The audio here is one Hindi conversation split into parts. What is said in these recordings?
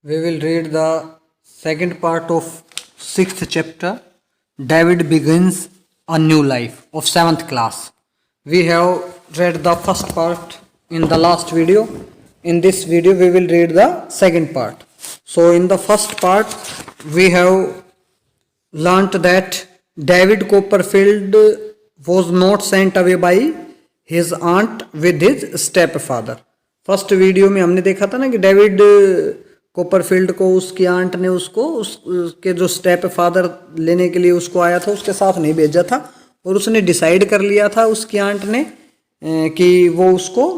We will read the second part of 6th chapter. David begins a new life of 7th class. We have read the first part in the last video. In this video we will read the second part. So in the first part we have learnt that David Copperfield was not sent away by his aunt with his stepfather. First video में हमने देखा था ना कि डेविड कोपरफील्ड को उसकी आंट ने उसके जो स्टेप फादर लेने के लिए उसको आया था उसके साथ नहीं भेजा था और उसने डिसाइड कर लिया था उसकी आंट ने कि वो उसको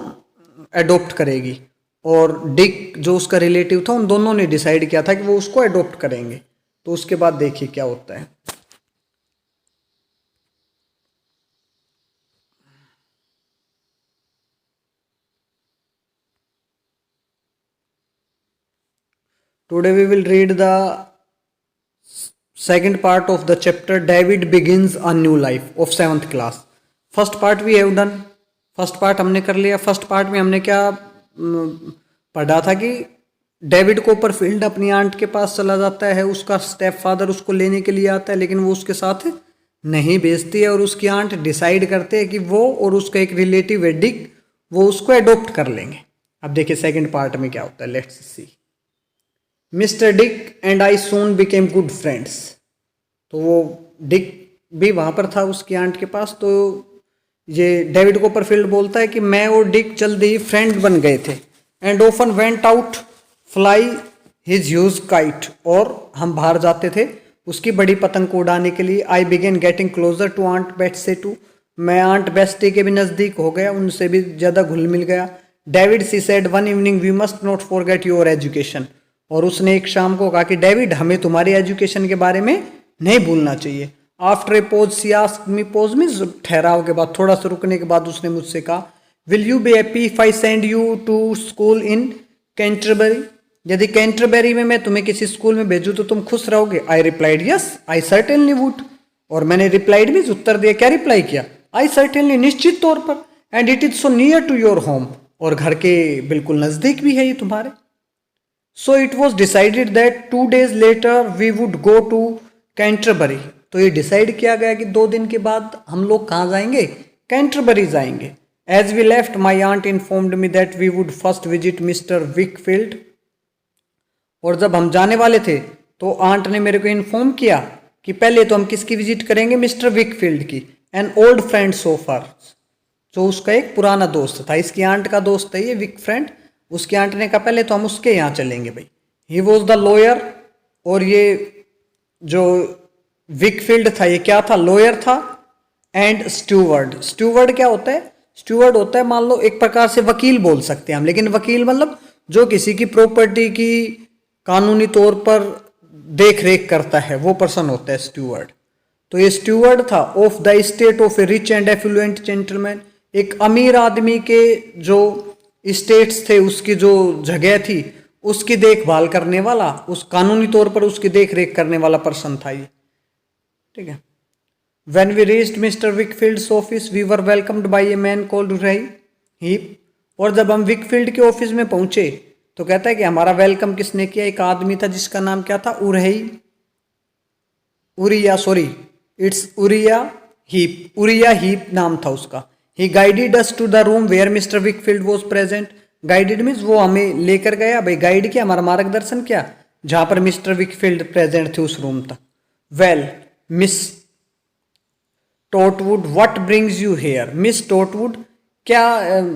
अडॉप्ट करेगी और डिक जो उसका रिलेटिव था उन दोनों ने डिसाइड किया था कि वो उसको अडॉप्ट करेंगे। तो उसके बाद देखिए क्या होता है। Today we will read the second part of the chapter David begins a new life of 7th class. First part we have done. First part हमने कर लिया। फर्स्ट पार्ट में हमने क्या पढ़ा था कि डेविड कोपरफील्ड अपनी आंट के पास चला जाता है, उसका स्टेप फादर उसको लेने के लिए आता है लेकिन वो उसके साथ नहीं भेजती है और उसकी आंट डिसाइड करते हैं कि वो और उसका एक रिलेटिव है डिक वो उसको अडॉप्ट कर लेंगे। अब देखिए सेकंड पार्ट में क्या होता है। Let's see. Mister Dick and I soon became good friends. तो वो डिक भी वहाँ पर था उसकी आंट के पास। तो ये डेविड कोपरफील्ड बोलता है कि मैं और डिक जल्दी ही फ्रेंड बन गए थे। And often went out fly his huge kite. और हम बाहर जाते थे उसकी बड़ी पतंग को उड़ाने के लिए। I began getting closer to aunt Betsey too. मैं आंट बेस्टी के भी नज़दीक हो गया, उनसे भी ज़्यादा घुल मिल गया। David she said one evening we must not forget your education. और उसने एक शाम को कहा कि डेविड हमें तुम्हारी एजुकेशन के बारे में नहीं भूलना चाहिए। After a pose C asked me, pose में ठहराव के बाद थोड़ा सा रुकने के बाद उसने मुझसे कहा will you be happy if I send you to school in Canterbury. यदि कैंटरबरी में मैं तुम्हें किसी स्कूल में भेजूँ तो तुम खुश रहोगे। I replied yes I certainly would. और मैंने रिप्लाइड में उत्तर दिया। क्या रिप्लाई किया? आई सर्टेनली, निश्चित तौर पर। And it is so near to your home. और घर के बिल्कुल नज़दीक भी है ये तुम्हारे। So it was decided that 2 days later we would go to Canterbury. तो ये डिसाइड किया गया कि 2 दिन के बाद हम लोग कहाँ जाएंगे? कैंटरबरी जाएंगे। As we left, my aunt informed me that we would first visit Mr. Wickfield. और जब हम जाने वाले थे तो आंट ने मेरे को इन्फॉर्म किया कि पहले तो हम किसकी विजिट करेंगे? मिस्टर विकफील्ड की। एन ओल्ड फ्रेंड सो फार, जो उसका एक पुराना दोस्त था। इसकी आंट का दोस्त है ये विक फ्रेंड। उसकी आंट ने कहा पहले तो हम उसके यहाँ चलेंगे भाई। He was the lawyer. और ये जो विकफील्ड था ये क्या था? लॉयर था। And steward. स्टूवर्ड क्या होता है? स्टूवर्ड होता है मान लो एक प्रकार से वकील बोल सकते हैं हम, लेकिन वकील मतलब जो किसी की प्रॉपर्टी की कानूनी तौर पर देख रेख करता है वो पर्सन होता है स्टूवर्ड। तो ये स्टूवर्ड था of the state of a rich and affluent gentleman. एक अमीर आदमी के जो स्टेट्स थे उसकी जो जगह थी उसकी देखभाल करने वाला, उस कानूनी तौर पर उसकी देख रेख करने वाला पर्सन था ये। ठीक है। When we reached Mr. Wickfield's office, we were welcomed by a man called Uriah Heep. और जब हम विकफील्ड के ऑफिस में पहुंचे तो कहता है कि हमारा वेलकम किसने किया? एक आदमी था जिसका नाम क्या था? उरिया हीप नाम था उसका। He guided us to the room where Mr. Wickfield was present. Guided means वो हमें लेकर गया भाई, गाइड किया, हमारा मार्गदर्शन किया जहां पर मिस्टर विकफील्ड प्रेजेंट थे उस रूम तक। वेल मिस टॉटवुड what brings you here. Miss टॉटवुड क्या?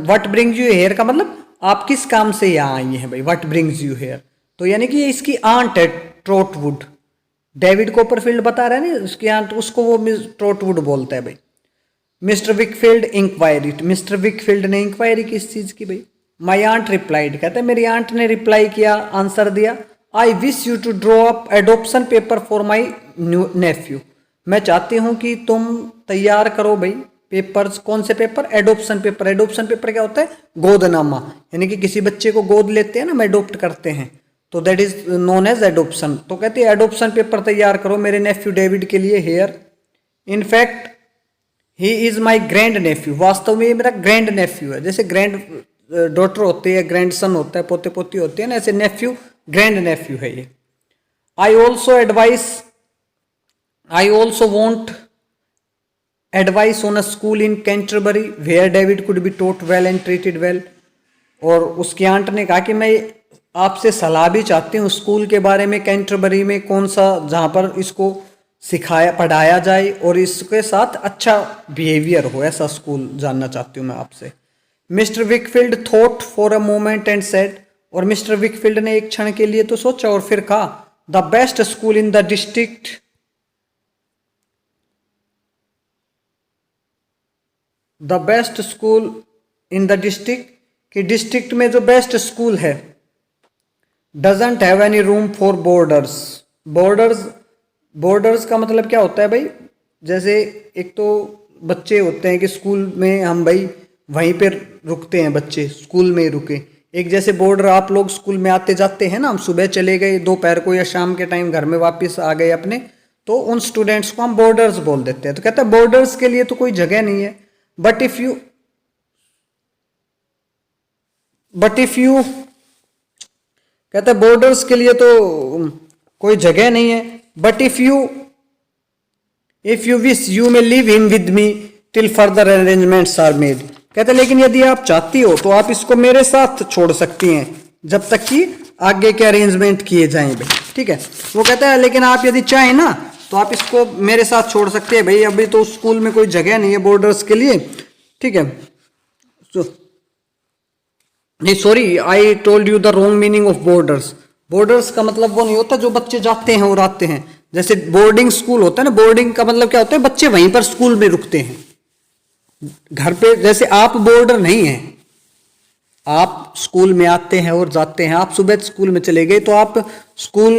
व्हाट ब्रिंग्स यू हेयर का मतलब आप किस काम से यहाँ आई हैं भाई? व्हाट ब्रिंग्स यू हेयर तो यानी कि ये इसकी आंट है ट्रॉटवुड। डेविड कोपरफील्ड बता रहा है ना उसकी आंट, उसको वो मिस ट्रॉटवुड बोलता है भाई। Mister Wickfield inquiry. Mister Wickfield ने इंक्वायरी किस चीज़ की भाई? My aunt replied. कहते हैं मेरी आंट ने रिप्लाई किया, आंसर दिया। I wish you to draw up adoption paper for my nephew. मैं चाहती हूँ कि तुम तैयार करो भाई पेपर्स। कौन से paper? Adoption paper. Adoption paper क्या होता है? गोदनामा। यानी कि किसी बच्चे को गोद लेते हैं ना, हम एडोप्ट करते हैं तो that is known as adoption. तो कहते हैं एडोप्शन पेपर तैयार करो मेरे नेफ्यू डेविड के लिए here. In fact he is my grand nephew. वास्तव में ये मेरा ग्रैंड नेफ्यू है। जैसे ग्रैंड डॉटर होती है, ग्रैंडसन होता है, पोते पोती होती है ना, ऐसे नेफ्यू ग्रैंड नेफ्यू है ये। I also want advice on a school in Canterbury where David could be taught well and treated well. और उसकी आंट ने कहा कि मैं आपसे सलाह भी चाहती हूँ स्कूल के बारे में, कैंटरबरी में कौन सा जहाँ पर इसको सिखाया पढ़ाया जाए और इसके साथ अच्छा बिहेवियर हो, ऐसा स्कूल जानना चाहती हूँ मैं आपसे। Mister Wickfield thought for a moment and said, और मिस्टर विकफील्ड ने एक क्षण के लिए तो सोचा और फिर कहा, the best school in the district, the best school in the district, कि डिस्ट्रिक्ट में जो बेस्ट स्कूल है, doesn't have any room for boarders. Boarders का मतलब क्या होता है भाई, जैसे एक तो बच्चे होते हैं कि स्कूल में हम भाई वहीं पे रुकते हैं, बच्चे स्कूल में ही रुके। एक जैसे बोर्डर, आप लोग स्कूल में आते जाते हैं ना, हम सुबह चले गए, दोपहर को या शाम के टाइम घर में वापस आ गए अपने, तो उन स्टूडेंट्स को हम बोर्डर्स बोल देते हैं। तो कहता है बोर्डर्स के लिए तो कोई जगह नहीं है, बट इफ यू कहता है बोर्डर्स के लिए तो कोई जगह नहीं है, but if you wish you may live in with me till further arrangements are made. कहते लेकिन यदि आप चाहती हो तो आप इसको मेरे साथ छोड़ सकती हैं जब तक कि आगे के अरेंजमेंट किए जाएं भाई, ठीक है। वो कहता है लेकिन आप यदि चाहें ना तो आप इसको मेरे साथ छोड़ सकते हैं भाई, अभी तो स्कूल में कोई जगह नहीं है बोर्डर्स के लिए, ठीक है। नहीं sorry, I told you the wrong meaning of boarders. Boarders का मतलब वो नहीं होता जो बच्चे जाते हैं और आते हैं, जैसे बोर्डिंग स्कूल होता है ना, बोर्डिंग का मतलब क्या होता है, बच्चे वहीं पर स्कूल में रुकते हैं, घर पे। जैसे आप बोर्डर नहीं हैं, आप स्कूल में आते हैं और जाते हैं, आप सुबह स्कूल में चले गए तो आप स्कूल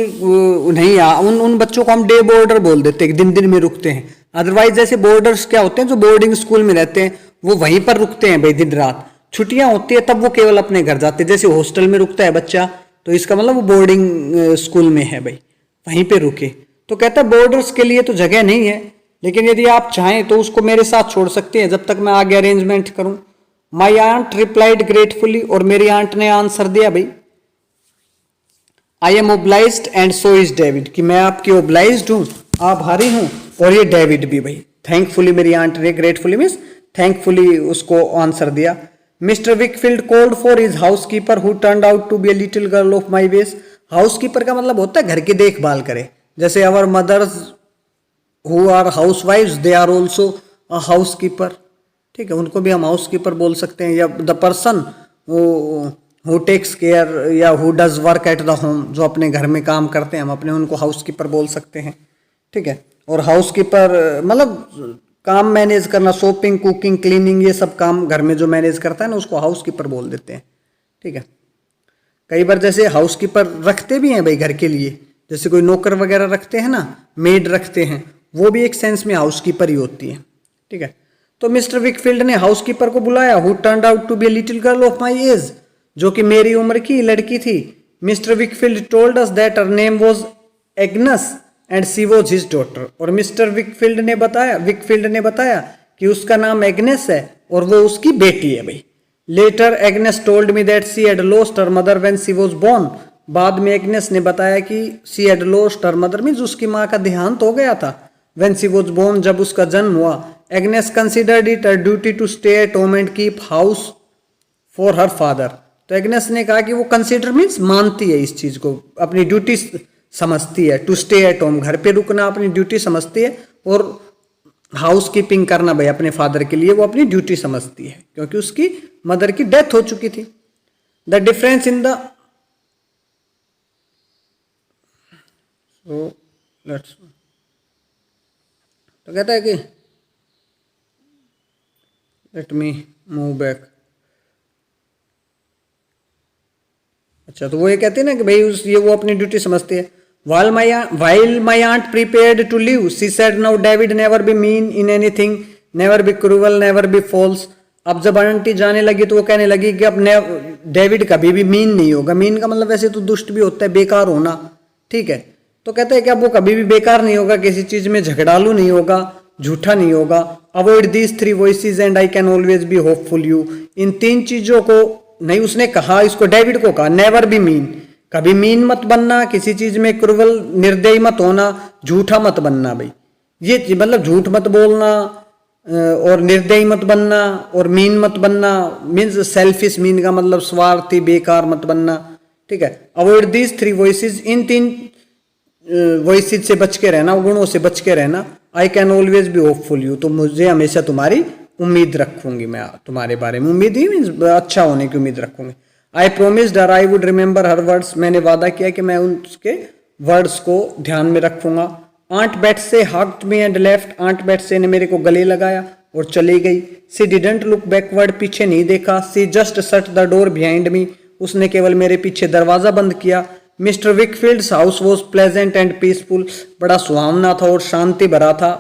नहीं उन बच्चों को हम डे बोर्डर बोल देते हैं, दिन दिन में रुकते हैं। अदरवाइज जैसे बोर्डर्स क्या होते हैं जो बोर्डिंग स्कूल में रहते हैं, वो वहीं पर रुकते हैं भाई दिन रात, छुट्टियां होती है तब वो केवल अपने घर जाते हैं। जैसे हॉस्टल में रुकता है बच्चा, तो इसका मतलब वो बोर्डिंग स्कूल में है भाई, वहीं पे रुके। तो कहता है बोर्डर्स के लिए तो जगह नहीं है, लेकिन यदि आप चाहें तो उसको मेरे साथ छोड़ सकते हैं जब तक मैं आगे अरेंजमेंट करूं। माई आंट रिप्लाइड ग्रेटफुली, और मेरी आंट ने आंसर दिया भाई, I am obliged and so is David, कि मैं आपकी ओब्लाइज्ड हूं, आभारी हूं, और ये डेविड भी भाई। थैंकफुली मेरी आंट ने, ग्रेटफुली मीन्स थैंकफुली उसको आंसर दिया। Mister Wickfield called for his housekeeper who turned out to be a little girl of my ways. Housekeeper का मतलब होता है घर की देखभाल करे, जैसे अवर मदर्स हु आर हाउस वाइफ्स they are also a housekeeper, ठीक है, उनको भी हम हाउसकीपर बोल सकते हैं। या the person who takes care या who does work at the home, जो अपने घर में काम करते हैं, हम अपने उनको हाउसकीपर बोल सकते हैं, ठीक है। और हाउसकीपर मतलब काम मैनेज करना, शॉपिंग, कुकिंग, क्लीनिंग, ये सब काम घर में जो मैनेज करता है ना, उसको हाउसकीपर बोल देते हैं, ठीक है। कई बार जैसे हाउसकीपर रखते भी हैं भाई घर के लिए, जैसे कोई नौकर वगैरह रखते हैं ना, मेड रखते हैं, वो भी एक सेंस में हाउसकीपर ही होती है, ठीक है। तो मिस्टर विकफील्ड ने हाउसकीपर को बुलाया, who turned out to be a little girl of my age, जो कि मेरी उम्र की लड़की थी। Mister Wickfield told us that her name was Agnes and she was his daughter, और मिस्टर विकफील्ड ने बताया कि उसका नाम एग्नेस है और वो उसकी बेटी है भाई। Later Agnes told me that she had lost her mother when she was born. बाद में एग्नेस ने बताया कि she had lost her mother means उसकी माँ का देहांत हो गया था, व्हेन सी वाज बोर्न, जब उसका जन्म हुआ। Agnes considered it her duty to stay at home and keep house for her father. तो एग्नेस ने कहा कि वो कंसिडर मीन्स मानती है इस चीज को, अपनी ड्यूटी समझती है, टू स्टे एट होम, घर पे रुकना अपनी ड्यूटी समझती है, और हाउस कीपिंग करना भाई अपने फादर के लिए वो अपनी ड्यूटी समझती है, क्योंकि उसकी मदर की डेथ हो चुकी थी। The difference in the let's, तो कहता है कि लेट मी मूव बैक। अच्छा, तो वो ये कहते हैं ना कि भाई ये वो अपनी ड्यूटी समझती है। While my aunt prepared to leave, she said, "Now David never be mean in anything, never be cruel, never be false." अब जब आंटी जाने लगी तो वो कहने लगी कि अब डेविड कभी भी मीन नहीं होगा। मीन का मतलब वैसे तो दुष्ट भी होता है, बेकार होना, ठीक है। तो कहते हैं कि अब वो कभी भी बेकार नहीं होगा, किसी चीज में झगड़ालू नहीं होगा, झूठा नहीं होगा। Avoid these 3 voices and I can always be hopeful you. इन 3 चीजों को नहीं, उसने कहा, इसको डेविड को कहा, नेवर बी मीन, कभी मीन मत बनना, किसी चीज में क्रूवल निर्दयी मत होना, झूठा मत बनना भाई। ये मतलब झूठ मत बोलना और निर्दयी मत बनना और मीन मत बनना, मीन्स सेल्फिश, मीन का मतलब स्वार्थी, बेकार मत बनना, ठीक है। Avoid these 3 voices, in 3 voices से बच के रहना, गुणों से बच के रहना। आई can always be hopeful you, तो मुझे हमेशा तुम्हारी उम्मीद रखूंगी, मैं तुम्हारे बारे में उम्मीद ही मीन्स अच्छा होने की उम्मीद रखूंगी। आई promised her I would remember her words, मैंने वादा किया कि मैं उसके वर्ड्स को ध्यान में रखूंगा। Aunt Betsey hugged me and left, aunt Betsey ने मेरे को गले लगाया और चली गई। सी डिडंट लुक बैकवर्ड, पीछे नहीं देखा। She just shut the door behind me, उसने केवल मेरे पीछे दरवाजा बंद किया। Mister Wickfield's house was pleasant and peaceful, बड़ा सुहावना था और शांति भरा था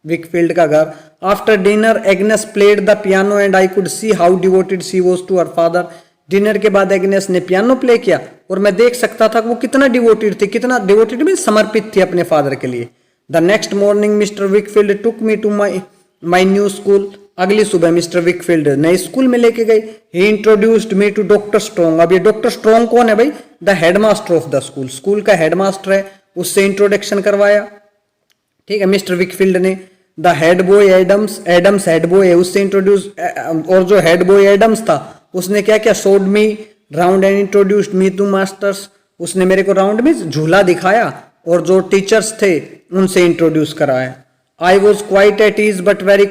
विकफील्ड का घर। After dinner Agnes played the piano and I could see how devoted she was to her father. Dinner के बाद एग्नेस ने पियानो प्ले किया और मैं देख सकता था कि वो कितना डिवोटेड थी, कितना डिवोटेड मीन समर्पित थी अपने फादर के लिए। The next morning mister Wickfield took me to my new school, अगली सुबह मिस्टर विकफील्ड नए स्कूल में लेके गए। He introduced me to doctor Strong, अब ये डॉक्टर स्ट्रॉन्ग कौन है भाई? The headmaster of the school, school का हेडमास्टर है, उससे इंट्रोडक्शन करवाया, ठीक है, मिस्टर विकफील्ड ने। The head boy Adams, Adams head boy है, उससे इंट्रोड्यूस, और जो हेड बॉय एडम्स था उसने क्या क्या, showed me round and introduced me to masters, उसने मेरे को राउंड में झूला दिखाया और जो टीचर्स थे उनसे इंट्रोड्यूस कराया। I was quite at ease but very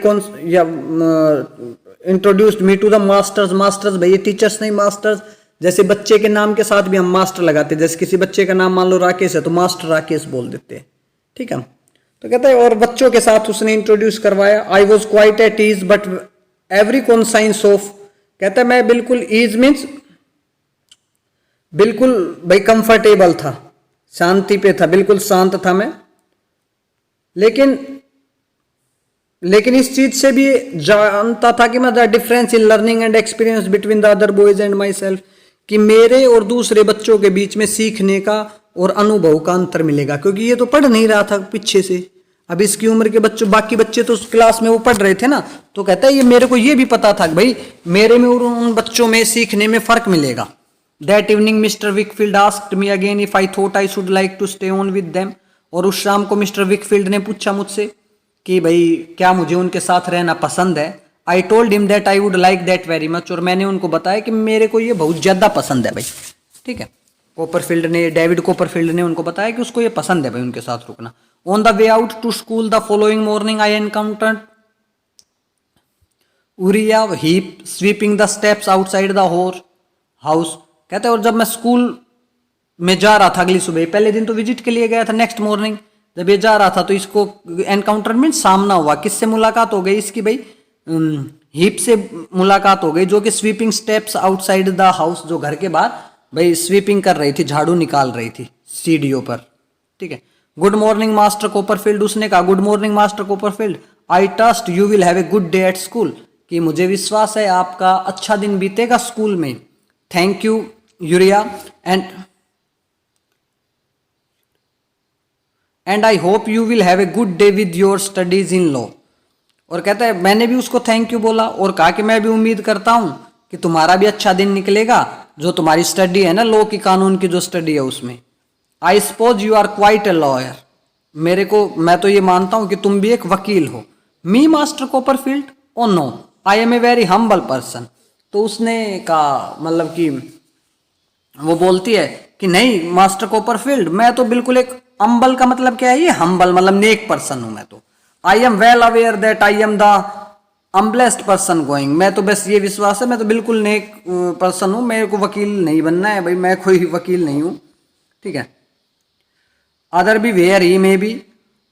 introduced me to the masters, masters भैया टीचर्स नहीं मास्टर्स, जैसे बच्चे के नाम के साथ भी हम मास्टर लगाते हैं, जैसे किसी बच्चे का नाम मान लो राकेश है तो मास्टर राकेश बोल देते हैं, ठीक है। तो कहता है और बच्चों के साथ उसने इंट्रोड्यूस करवाया। I was quite at ease but every conscience of, कहता है मैं बिल्कुल ईज मीन्स बिल्कुल भाई कंफर्टेबल था, शांति पे था, बिल्कुल शांत था मैं, लेकिन इस चीज से भी जानता था कि मैं the difference in learning and experience between the other boys and my self, कि मेरे और दूसरे बच्चों के बीच में सीखने का और अनुभव का अंतर मिलेगा, क्योंकि ये तो पढ़ नहीं रहा था पीछे से। अब इसकी उम्र के बच्चों, बाकी बच्चे तो उस क्लास में वो पढ़ रहे थे ना, तो कहता है ये मेरे को ये भी पता था कि भाई मेरे में और उन बच्चों में सीखने में फर्क मिलेगा। That evening mister Wickfield asked me again if I thought I should like to stay on with them, और उस शाम को मिस्टर विकफील्ड ने पूछा मुझसे कि भाई क्या मुझे उनके साथ रहना पसंद है। I told him that I would like that very much, और मैंने उनको बताया कि मेरे को ये बहुत ज़्यादा पसंद है भाई, ठीक है। कोपरफील्ड ने, डेविड कोपरफील्ड ने उनको बताया कि उसको ये पसंद है भाई उनके साथ रुकना। On the way out to school the following morning I encountered Uriah Heep sweeping the steps outside the house, कहते हैं और जब मैं स्कूल में जा रहा था अगली सुबह, पहले दिन तो विजिट के लिए गया था, नेक्स्ट मॉर्निंग जब ये जा रहा था तो इसको एनकाउंटर मीन सामना हुआ, किससे मुलाकात हो गई इसकी भाई? हीप से मुलाकात हो गई, जो कि sweeping steps outside the house, जो घर के बाहर भाई स्वीपिंग कर रही थी, झाड़ू निकाल रही थी सीढ़ियों पर, ठीक है। गुड मॉर्निंग मास्टर कोपरफील्ड, उसने कहा good morning master Copperfield, I trust you will have a good day at school, कि मुझे विश्वास है आपका अच्छा दिन बीतेगा स्कूल में। Thank you Uriah and I hope you will have a good day with your studies in law, और कहता है मैंने भी उसको थैंक यू बोला और कहा कि मैं भी उम्मीद करता हूं कि तुम्हारा भी अच्छा दिन निकलेगा, जो तुम्हारी स्टडी है ना लॉ की, कानून की जो स्टडी है उसमें। I suppose you are quite a lawyer, मैं तो ये मानता हूं कि तुम भी एक वकील हो। Me master Copperfield, oh no I am a very humble person, तो उसने कहा मतलब कि वो बोलती है कि नहीं मास्टर कोपरफील्ड, मैं तो बिल्कुल एक अम्बल का मतलब क्या है ये, हम्बल मतलब नेक पर्सन हूं मैं तो। I am well aware that I am the humblest person going, मैं तो बस ये विश्वास है मैं तो बिल्कुल नेक पर्सन हूं, मेरे को वकील नहीं बनना है भाई, मैं कोई वकील नहीं हूं, ठीक है। अदर भी where he may be,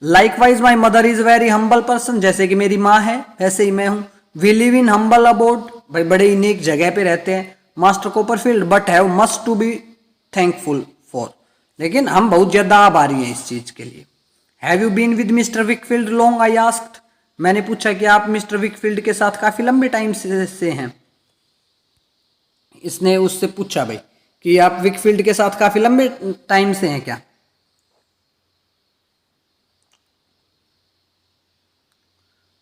likewise my mother is very humble person, जैसे कि मेरी माँ है वैसे ही मैं हूँ। We live in humble abode, भाई बड़े ही नेक जगह पे रहते हैं master Copperfield, but have must to be thankful for, लेकिन हम बहुत ज्यादा आभारी हैं इस चीज के लिए। Have you been with mister Wickfield long, I asked, मैंने पूछा कि आप मिस्टर विकफील्ड के साथ काफी लंबे टाइम से हैं। इसने उससे पूछा भाई कि आप विकफील्ड के साथ काफी लंबे टाइम से हैं क्या।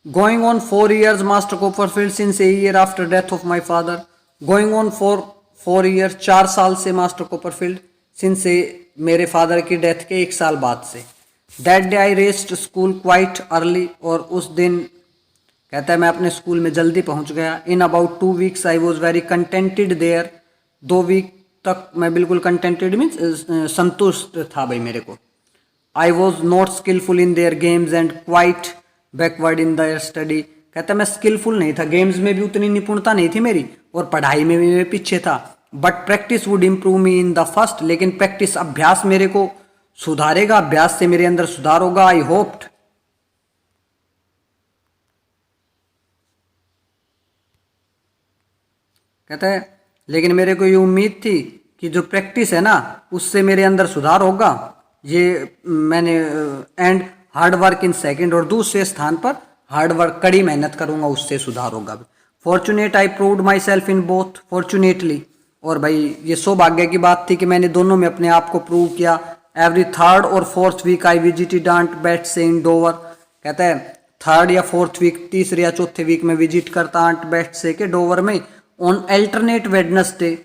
Going on 4 years master Copperfield since a year after death of my father, going on for 4 year, 4 साल से मास्टर कोपरफील्ड, सिंस से मेरे फादर की डेथ के 1 साल बाद से। That day I rest school quite early, और उस दिन कहता है मैं अपने स्कूल में जल्दी पहुंच गया। In about 2 weeks I was very contented there, 2 week तक मैं बिल्कुल कंटेंटेड मीन्स संतुष्ट था भाई मेरे को। I was not skillful in their games and quite backward in their study, कहता है मैं स्किलफुल नहीं था, गेम्स में भी उतनी निपुणता नहीं थी मेरी और पढ़ाई में भी मैं पीछे था। But practice would improve me in the first, लेकिन प्रैक्टिस अभ्यास मेरे को सुधारेगा, अभ्यास से मेरे अंदर सुधार होगा। आई होप्ड, कहता है लेकिन मेरे को ये उम्मीद थी कि जो प्रैक्टिस है ना उससे मेरे अंदर सुधार होगा। ये मैंने and hard work in second, और दूसरे स्थान पर हार्ड वर्क कड़ी मेहनत करूंगा उससे सुधार होगा। Fortunate I proved my self in both, fortunately, और भाई ये सौभाग्य की बात थी कि मैंने दोनों में अपने आप को प्रूव किया। एवरी थर्ड और fourth week I visited aunt Betsey in Dover, कहता है थर्ड या फोर्थ वीक, तीसरे या चौथे वीक में विजिट करता आंट बेट्स के डोवर में। On alternate Wednesday,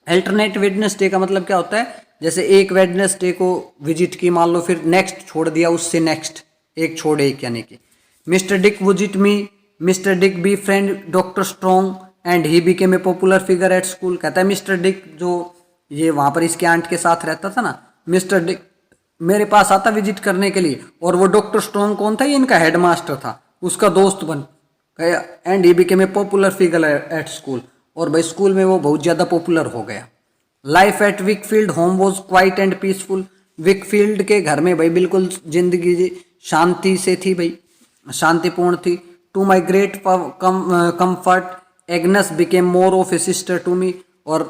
alternate Wednesday का मतलब क्या होता है, जैसे एक वेडनेसडे को विजिट की, मान लो फिर नेक्स्ट छोड़ दिया, उससे नेक्स्ट एक छोड़ एक, यानी कि mister Dick visit me, mister Dick be friend doctor strong and he became a popular figure at school, कहता है मिस्टर डिक जो ये वहां पर इसके आंट के साथ रहता था ना, मिस्टर डिक मेरे पास आता विजिट करने के लिए, और वो डॉक्टर स्ट्रॉन्ग कौन था, ये इनका हेडमास्टर था, उसका दोस्त बन गया। And he became a popular figure at school, और भाई स्कूल में वो बहुत ज़्यादा पॉपुलर हो गया। Life at Wickfield home was quiet and peaceful, Wickfield के घर में भाई बिल्कुल जिंदगी शांति से थी, भाई शांतिपूर्ण थी। To my great comfort Agnes became more of a sister to me, और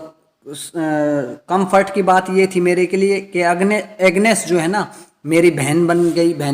कंफर्ट की बात ये थी मेरे के लिए कि एग्नेस जो है ना मेरी बहन बन गई, बहन